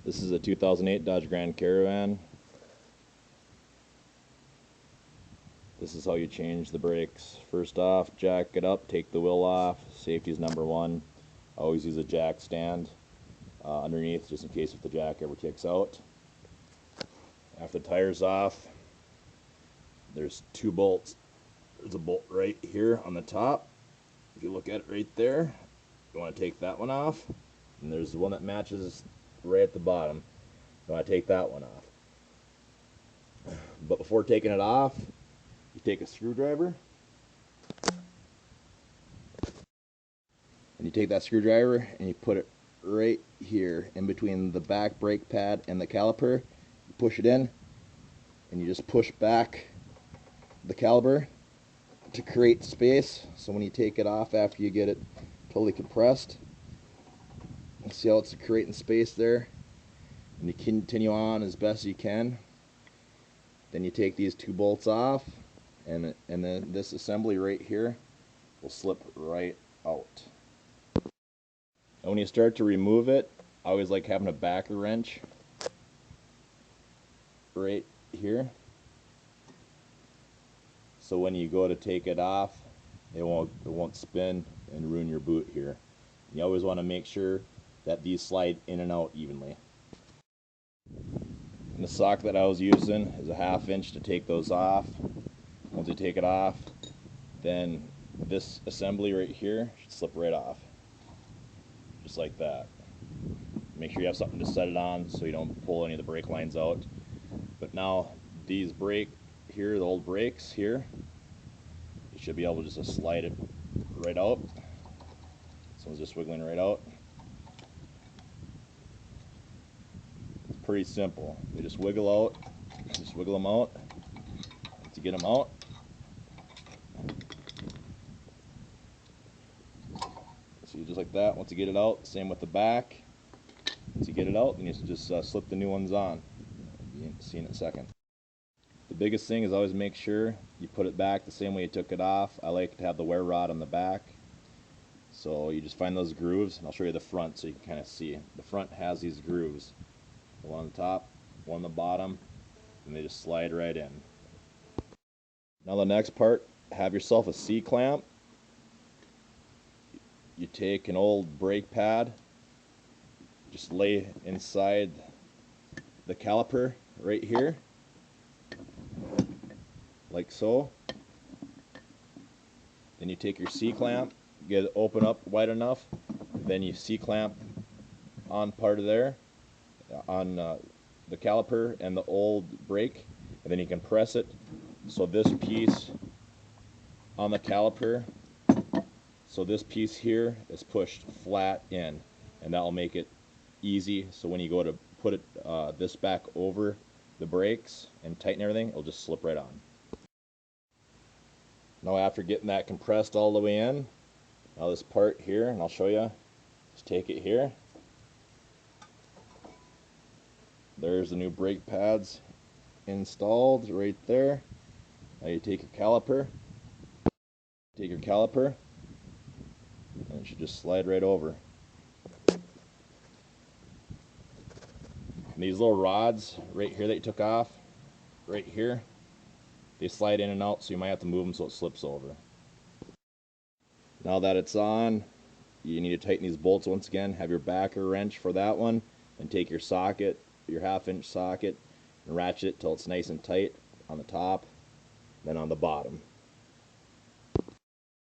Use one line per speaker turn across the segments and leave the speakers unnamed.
This is a 2008 Dodge Grand Caravan. This is how you change the brakes. First off, jack it up, take the wheel off. Safety is number one. Always use a jack stand underneath just in case if the jack ever kicks out. After the tire's off, there's two bolts. There's a bolt right here on the top. If you look at it right there, you want to take that one off. And there's the one that matches right at the bottom. You want to take that one off. But before taking it off, you take a screwdriver. And you take that screwdriver and you put it right here in between the back brake pad and the caliper. You push it in and you just push back the caliper to create space. So when you take it off after you get it totally compressed, see how it's creating space there, and you continue on as best you can. Then you take these two bolts off, and then this assembly right here will slip right out. And when you start to remove it, I always like having a backer wrench right here, so when you go to take it off, it won't spin and ruin your boot here. You always want to make sure that these slide in and out evenly. And the socket that I was using is a 1/2 inch to take those off. Once you take it off, then this assembly right here should slip right off, just like that. Make sure you have something to set it on so you don't pull any of the brake lines out. But now these brake here, the old brakes here, you should be able to just slide it right out. This one's just wiggling right out. It's pretty simple. You just wiggle out, just wiggle them out. Once you get them out, so just like that. Once you get it out, same with the back. Once you get it out, then you just slip the new ones on. You'll see in a second. The biggest thing is always make sure you put it back the same way you took it off. I like to have the wear rod on the back. So you just find those grooves, and I'll show you the front so you can kind of see. The front has these grooves. One on the top, one on the bottom, and they just slide right in. Now the next part, have yourself a C-clamp. You take an old brake pad, just lay inside the caliper right here, like so. Then you take your C-clamp, get it open up wide enough, then you C-clamp on part of there, on the caliper and the old brake, and then you can press it so this piece on the caliper, so this piece here is pushed flat in, and that will make it easy. So when you go to put it this back over the brakes and tighten everything, it'll just slip right on. Now after getting that compressed all the way in, now this part here, and I'll show you, just take it here. There's the new brake pads installed right there. Now you take your caliper, and it should just slide right over. And these little rods right here that you took off, right here, they slide in and out, so you might have to move them so it slips over. Now that it's on, you need to tighten these bolts once again. Have your backer wrench for that one, and take your socket, your 1/2 inch socket, and ratchet it till it's nice and tight on the top, then on the bottom.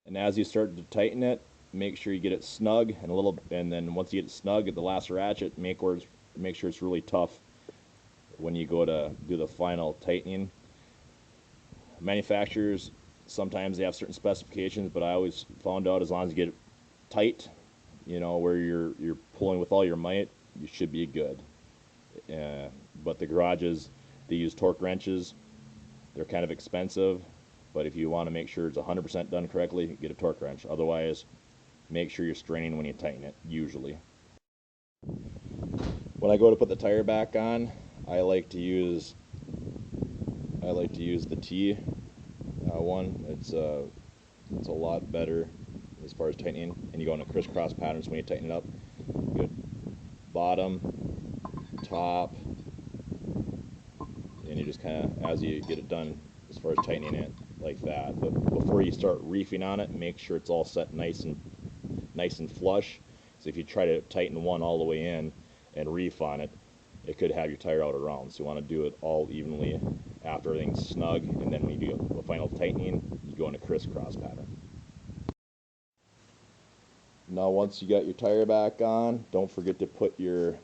And as you start to tighten it, make sure you get it snug and then once you get it snug at the last ratchet, make sure it's really tough when you go to do the final tightening. Manufacturers, sometimes they have certain specifications, but I always found out as long as you get it tight, you know, where you're pulling with all your might, you should be good. But the garages, they use torque wrenches. They're kind of expensive, but if you want to make sure it's 100% done correctly, get a torque wrench. Otherwise, make sure you're straining when you tighten it, usually. When I go to put the tire back on, I like to use the T one. It's a lot better as far as tightening, and you go in a crisscross patterns when you tighten it up. Good bottom, top, and you just kind of, as you get it done, as far as tightening it like that. But before you start reefing on it, make sure it's all set nice and flush. So if you try to tighten one all the way in and reef on it, it could have your tire out around. So you want to do it all evenly after everything's snug, and then when you do a final tightening, you go in a crisscross pattern. Now once you got your tire back on, don't forget to put your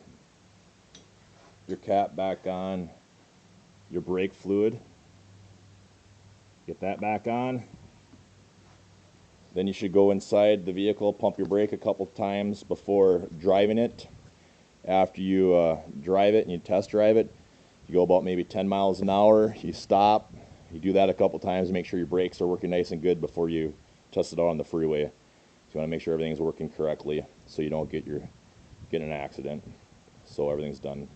cap back on your brake fluid. Get that back on. Then you should go inside the vehicle, pump your brake a couple times before driving it. After you drive it and you test drive it, you go about maybe 10 miles an hour, you stop, you do that a couple times, make sure your brakes are working nice and good before you test it out on the freeway. So you want to make sure everything's working correctly so you don't get in an accident. So everything's done